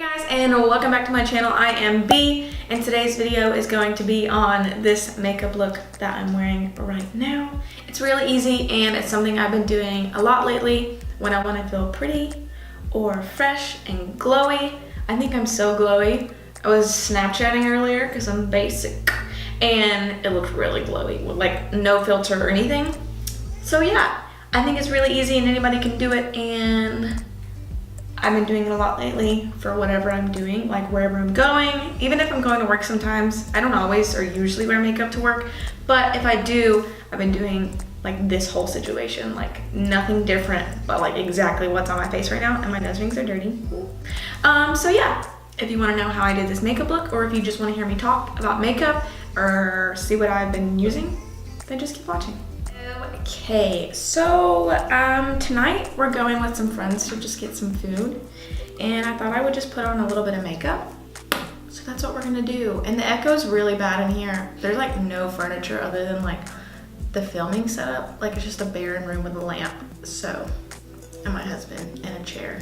Guys, and welcome back to my channel. I am B, and today's video is going to be on this makeup look that I'm wearing right now. It's really easy and it's something I've been doing a lot lately when I want to feel pretty or fresh and glowy. I think I'm so glowy. I was Snapchatting earlier because I'm basic and it looked really glowy with like no filter or anything. So yeah, I think it's really easy and anybody can do it, and I've been doing it a lot lately for whatever I'm doing, like wherever I'm going. Even if I'm going to work sometimes, I don't always or usually wear makeup to work, but if I do, I've been doing like this whole situation, like nothing different, but like exactly what's on my face right now, and my nose rings are dirty. So yeah, if you wanna know how I did this makeup look, or if you just wanna hear me talk about makeup or see what I've been using, then just keep watching. Okay, so tonight we're going with some friends to just get some food, and I thought I would just put on a little bit of makeup. So that's what we're gonna do. And the echo's really bad in here. There's like no furniture other than like the filming setup. Like it's just a barren room with a lamp. So, and my husband and a chair.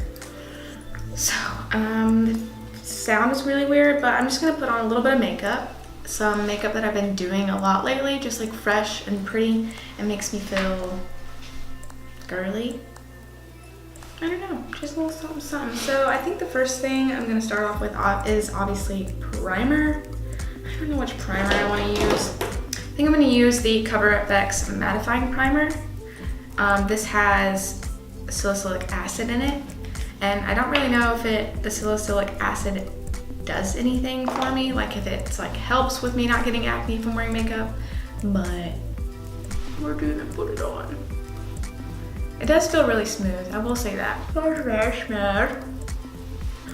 So, the sound is really weird, but I'm just gonna put on a little bit of makeup. Some makeup that I've been doing a lot lately, just like fresh and pretty. It makes me feel girly. I don't know, just a little something something. So I think the first thing I'm gonna start off with is obviously primer. I don't know which primer I wanna use. I think I'm gonna use the CoverFX mattifying primer. This has salicylic acid in it, and I don't really know if the salicylic acid does anything for me, like if it's like helps with me not getting acne from wearing makeup, but we're gonna put it on. It does feel really smooth, I will say that. Very smooth.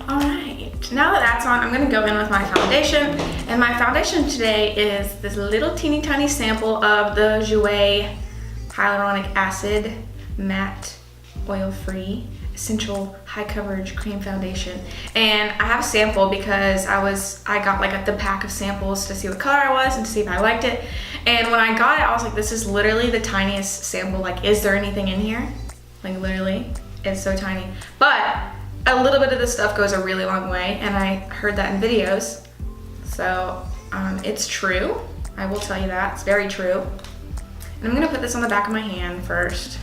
All right, now that that's on, I'm gonna go in with my foundation, and my foundation today is this little teeny tiny sample of the Jouer hyaluronic acid matte oil-free essential high coverage cream foundation. And I have a sample because I got like the pack of samples to see what color I was and to see if I liked it. And when I got it, I was like, this is literally the tiniest sample. Like, is there anything in here? Like literally, it's so tiny. But a little bit of this stuff goes a really long way, and I heard that in videos. So it's true. I will tell you that, it's very true. And I'm gonna put this on the back of my hand first.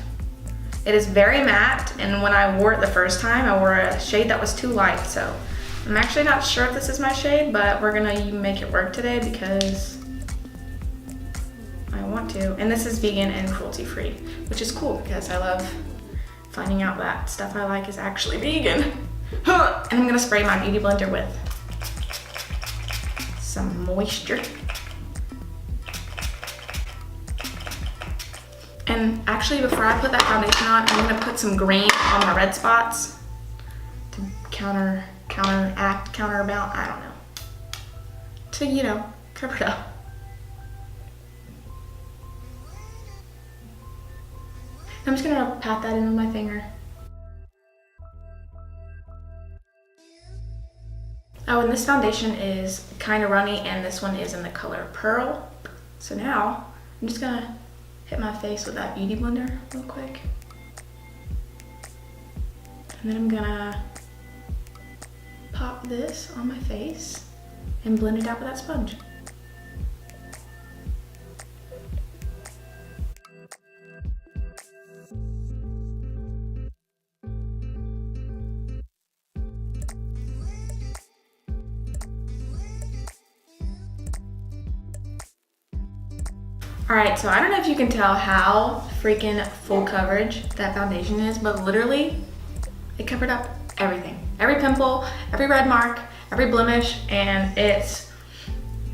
It is very matte, and when I wore it the first time, I wore a shade that was too light, so I'm actually not sure if this is my shade, but we're gonna make it work today because I want to. And this is vegan and cruelty free, which is cool because I love finding out that stuff I like is actually vegan. And I'm gonna spray my beauty blender with some moisture. And actually, before I put that foundation on, I'm gonna put some green on my red spots to counterbalance, I don't know. To, you know, cover it up. I'm just gonna pat that in with my finger. Oh, and this foundation is kind of runny, and this one is in the color Pearl. So now, I'm just gonna hit my face with that beauty blender real quick. And then I'm gonna pop this on my face and blend it out with that sponge. All right, so I don't know if you can tell how freaking full coverage that foundation is, but literally it covered up everything. Every pimple, every red mark, every blemish, and it's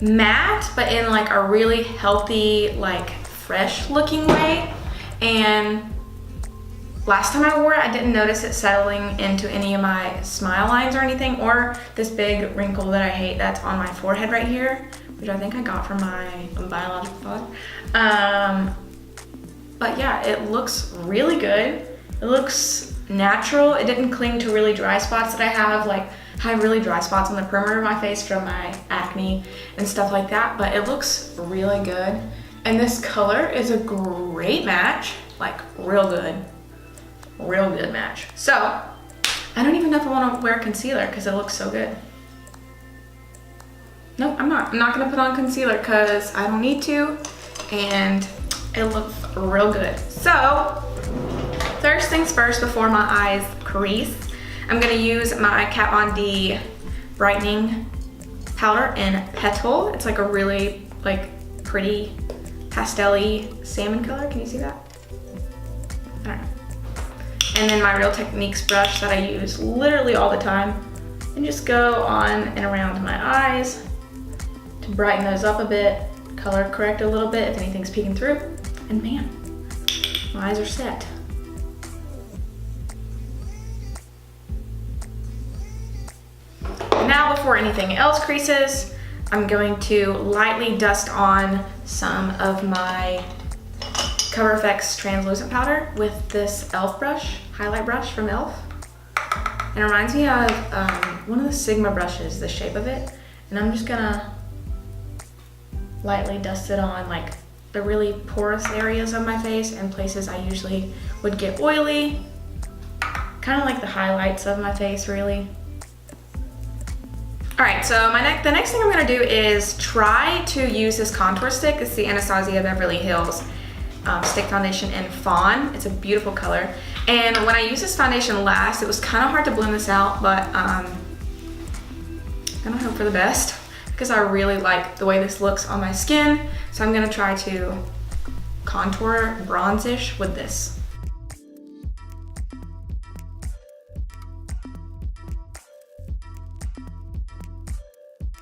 matte, but in like a really healthy, like fresh looking way. And last time I wore it, I didn't notice it settling into any of my smile lines or anything, or this big wrinkle that I hate that's on my forehead right here, which I think I got from my biological father. But yeah, it looks really good. It looks natural. It didn't cling to really dry spots that I have. Like, I have really dry spots on the perimeter of my face from my acne and stuff like that, but it looks really good. And this color is a great match, like real good match. So I don't even know if I want to wear concealer because it looks so good. Nope, I'm not. I'm not gonna put on concealer because I don't need to, and it looks real good. So, first things first, before my eyes crease, I'm gonna use my KatVonD Brightening powder in Petal. It's like a really pretty pastel-y salmon color. Can you see that? I don't know. And then my Real Techniques brush that I use literally all the time, and just go on and around my eyes to brighten those up a bit, color correct a little bit if anything's peeking through, and man, my eyes are set. Now, before anything else creases, I'm going to lightly dust on some of my Cover FX translucent powder with this e.l.f. brush, highlight brush from e.l.f. It reminds me of one of the Sigma brushes, the shape of it, and I'm just gonna lightly dust it on like the really porous areas of my face and places I usually would get oily, kind of like the highlights of my face, really. All right, so the next thing I'm gonna do is try to use this contour stick. It's the Anastasia Beverly Hills stick foundation in Fawn. It's a beautiful color. And when I used this foundation last, it was kind of hard to blend this out, but I'm gonna hope for the best because I really like the way this looks on my skin. So I'm gonna try to contour bronzish with this.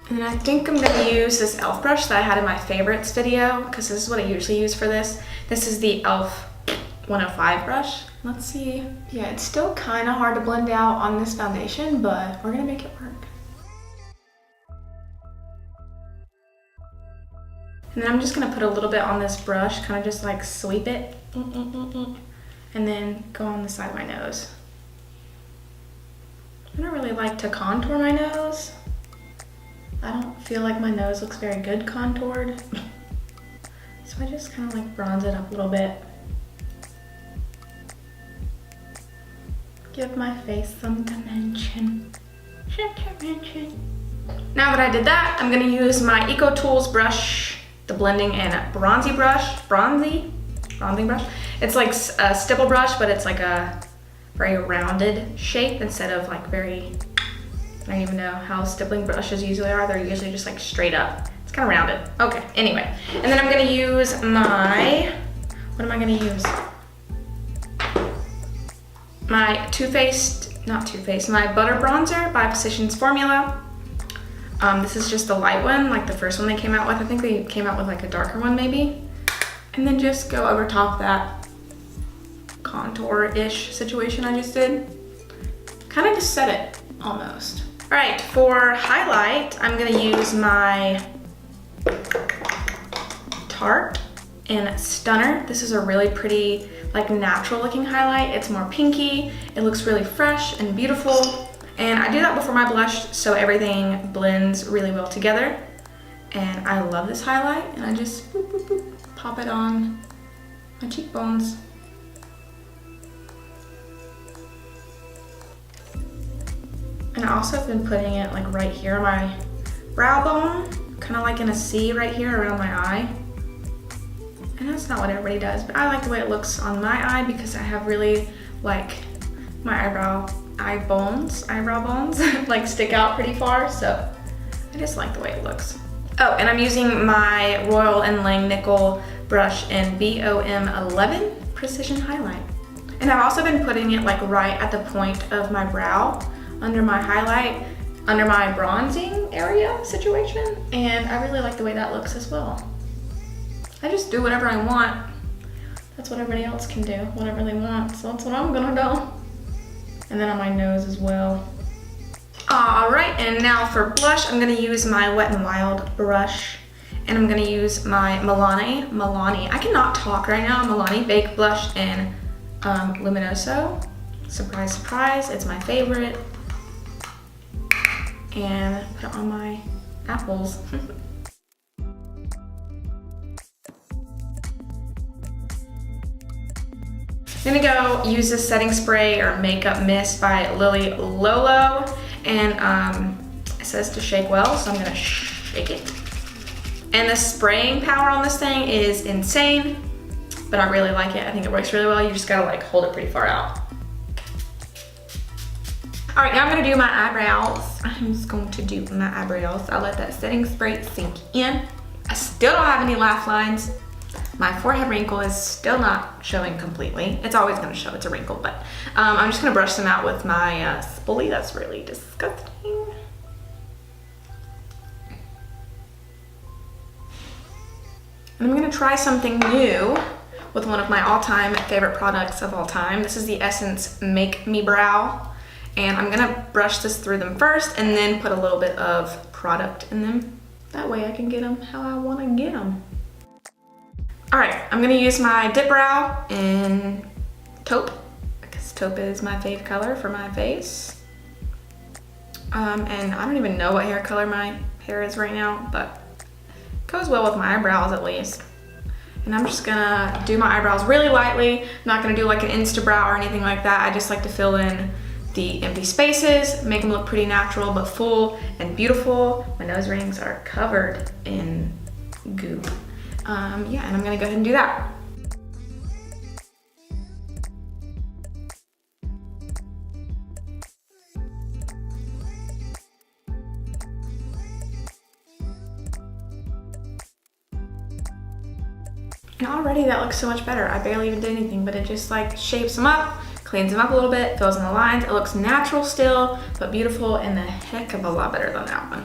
And I think I'm gonna use this e.l.f. brush that I had in my favorites video, because this is what I usually use for this. This is the e.l.f. 105 brush. Let's see. Yeah, it's still kind of hard to blend out on this foundation, but we're gonna make it work. And then I'm just gonna put a little bit on this brush, kind of just like sweep it, and then go on the side of my nose. I don't really like to contour my nose. I don't feel like my nose looks very good contoured. So I just kind of like bronze it up a little bit. Give my face some dimension. Now that I did that, I'm gonna use my Eco Tools brush, the blending and bronzing brush. It's like a stipple brush, but it's like a very rounded shape instead of like very, I don't even know how stippling brushes usually are. They're usually just like straight up. It's kind of rounded. Okay, anyway. And then I'm gonna use my, what am I gonna use? My my Butter Bronzer by Physicians Formula. This is just the light one, like the first one they came out with. I think they came out with like a darker one maybe. And then just go over top that contour-ish situation I just did. Kind of just set it, almost. All right, for highlight, I'm gonna use my Tarte in Stunner. This is a really pretty, like natural looking highlight. It's more pinky. It looks really fresh and beautiful. And I do that before my blush so everything blends really well together. And I love this highlight, and I just boop, boop, boop, pop it on my cheekbones. And I also have been putting it like right here on my brow bone, kind of like in a C right here around my eye. And that's not what everybody does, but I like the way it looks on my eye because I have really like my eyebrow bones like stick out pretty far, so I just like the way it looks. Oh, and I'm using my Royal & Langnickel brush in BOM 11 Precision Highlight. And I've also been putting it like right at the point of my brow, under my highlight, under my bronzing area situation, and I really like the way that looks as well. I just do whatever I want. That's what everybody else can do, whatever they want, so that's what I'm gonna do. And then on my nose as well. All right, and now for blush, I'm gonna use my Wet n Wild brush, and I'm gonna use my Milani, I cannot talk right now, Milani Baked Blush in Luminouso. Surprise, surprise, it's my favorite. And put it on my apples. I'm gonna go use this setting spray or makeup mist by Lolo, and it says to shake well, so I'm gonna shake it. And the spraying power on this thing is insane, but I really like it. I think it works really well. You just gotta like hold it pretty far out. All right, now I'm gonna do my eyebrows. I'm just going to do my eyebrows. I'll let that setting spray sink in. I still don't have any laugh lines. My forehead wrinkle is still not showing completely. It's always gonna show, it's a wrinkle, but I'm just gonna brush them out with my spoolie. That's really disgusting. And I'm gonna try something new with one of my all-time favorite products of all time. This is the Essence Make Me Brow. And I'm gonna brush this through them first and then put a little bit of product in them. That way I can get them how I wanna get them. All right, I'm gonna use my Dipbrow in Taupe, because Taupe is my fave color for my face. And I don't even know what hair color my hair is right now, but it goes well with my eyebrows at least. And I'm just gonna do my eyebrows really lightly. I'm not gonna do like an Instabrow or anything like that. I just like to fill in the empty spaces, make them look pretty natural but full and beautiful. My nose rings are covered in goop. Yeah, and I'm gonna go ahead and do that. And already that looks so much better. I barely even did anything, but it just like shapes them up, cleans them up a little bit, fills in the lines. It looks natural still, but beautiful, and a heck of a lot better than that one.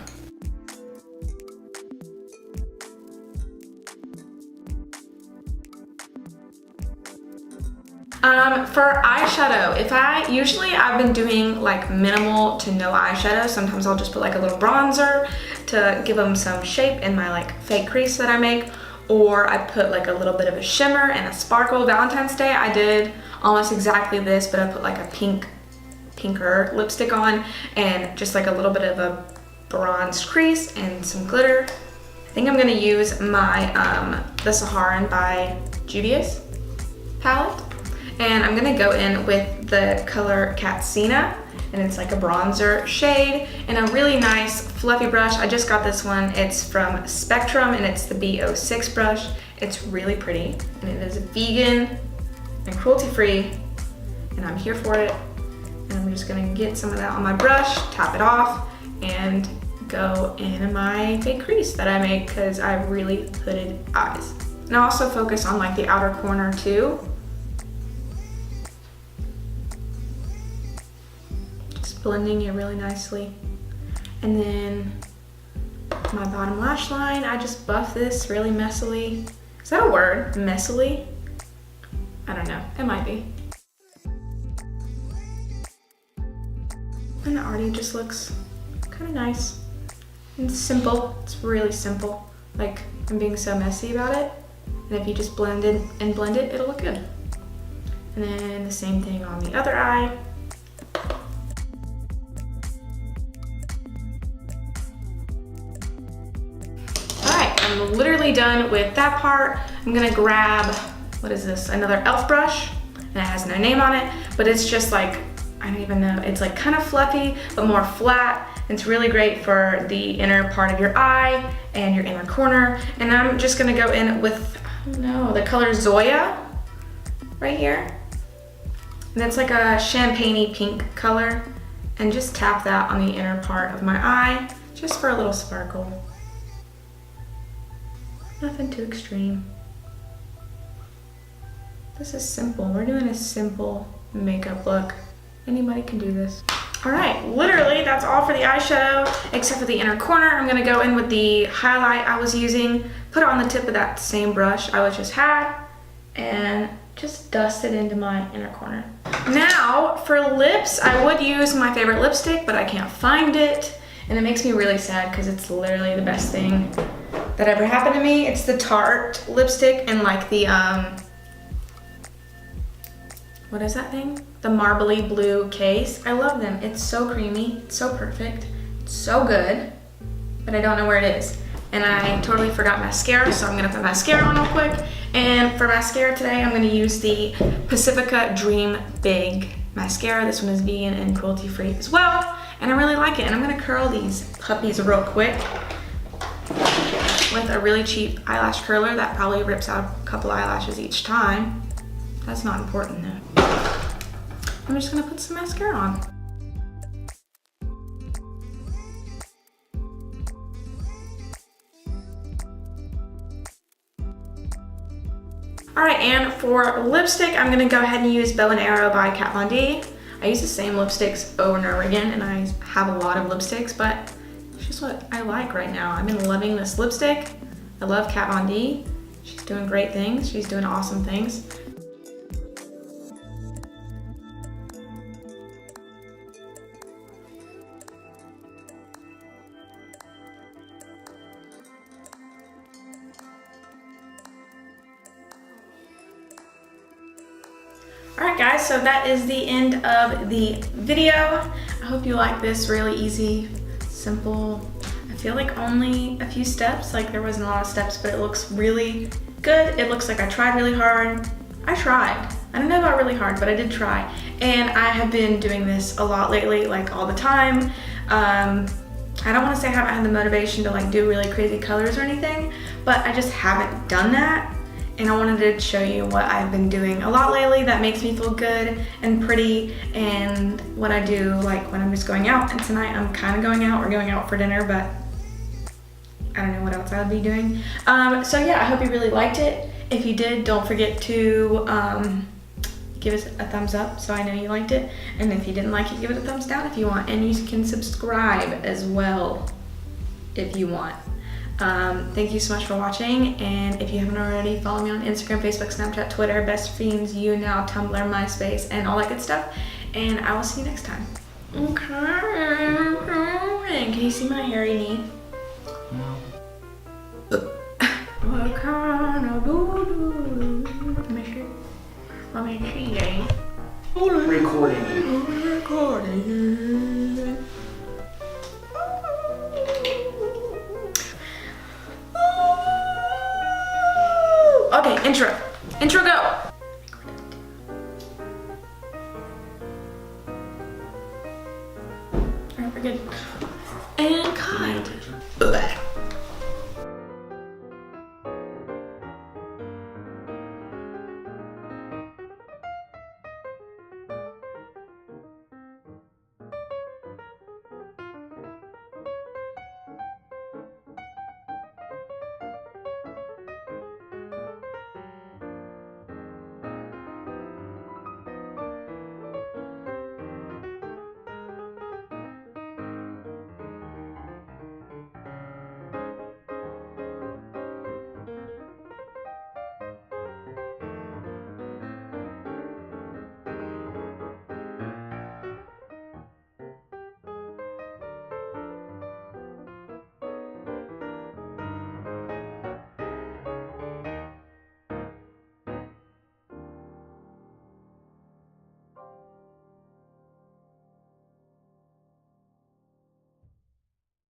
For eyeshadow, usually I've been doing like minimal to no eyeshadow. Sometimes I'll just put like a little bronzer to give them some shape in my like fake crease that I make, or I put like a little bit of a shimmer and a sparkle. Valentine's Day I did almost exactly this, but I put like a pinker lipstick on and just like a little bit of a bronzed crease and some glitter. I think I'm gonna use my the Saharan by Juvias palette. And I'm gonna go in with the color Katsina, and it's like a bronzer shade, and a really nice fluffy brush. I just got this one. It's from Spectrum, and it's the B06 brush. It's really pretty, and it is vegan and cruelty-free, and I'm here for it. And I'm just gonna get some of that on my brush, tap it off, and go in my fake crease that I make because I have really hooded eyes. And I also focus on like the outer corner too. Blending it really nicely. And then my bottom lash line, I just buff this really messily. Is that a word? Messily? I don't know, it might be. And it already just looks kind of nice and simple. It's really simple. Like, I'm being so messy about it. And if you just blend it and blend it, it'll look good. And then the same thing on the other eye. I'm literally done with that part. I'm gonna grab, what is this? Another e.l.f. brush, and it has no name on it, but it's just like, I don't even know, it's like kind of fluffy, but more flat. It's really great for the inner part of your eye and your inner corner. And I'm just gonna go in with, I don't know, the color Zoya right here. And it's like a champagne-y pink color. And just tap that on the inner part of my eye, just for a little sparkle. Nothing too extreme. This is simple. We're doing a simple makeup look. Anybody can do this. All right, literally that's all for the eyeshadow, except for the inner corner. I'm gonna go in with the highlight I was using, put it on the tip of that same brush I just had, and just dust it into my inner corner. Now, for lips, I would use my favorite lipstick, but I can't find it, and it makes me really sad because it's literally the best thing that ever happened to me. It's the Tarte lipstick in like the, what is that thing? The marbly blue case. I love them. It's so creamy, it's so perfect, it's so good, but I don't know where it is. and I totally forgot mascara, so I'm gonna put mascara on real quick. And for mascara today, I'm gonna use the Pacifica Dream Big mascara. This one is vegan and cruelty free as well, and I really like it. And I'm gonna curl these puppies real quick with a really cheap eyelash curler that probably rips out a couple eyelashes each time. That's not important though. I'm just gonna put some mascara on. All right, and for lipstick, I'm gonna go ahead and use BownArrow by KatVonD. I use the same lipsticks over and over again, and I have a lot of lipsticks, but it's just what I like right now. I've been loving this lipstick. I love KatVonD. She's doing great things. She's doing awesome things. Alright guys, so that is the end of the video. I hope you like this really easy, simple, I feel like only a few steps, like there wasn't a lot of steps, but it looks really good. It looks like I tried really hard. I tried. I don't know about really hard, but I did try. And I have been doing this a lot lately, like all the time. I don't want to say I haven't had the motivation to like do really crazy colors or anything, but I just haven't done that. And I wanted to show you what I've been doing a lot lately that makes me feel good and pretty, and what I do like when I'm just going out. And tonight I'm kind of going out. We're going out for dinner, but I don't know what else I would be doing. So yeah, I hope you really liked it. If you did, don't forget to give us a thumbs up so I know you liked it. And if you didn't like it, give it a thumbs down if you want. And you can subscribe as well if you want. Thank you so much for watching, and if you haven't already, follow me on Instagram, Facebook, Snapchat, Twitter, Best Fiends, YouNow, Tumblr, MySpace, and all that good stuff. And I will see you next time. Okay. Can you see my hairy knee? No. What kind of voodoo? Let me see, eh? Recording. Recording. Okay, intro. Intro, go. Alright, we're good. And cut.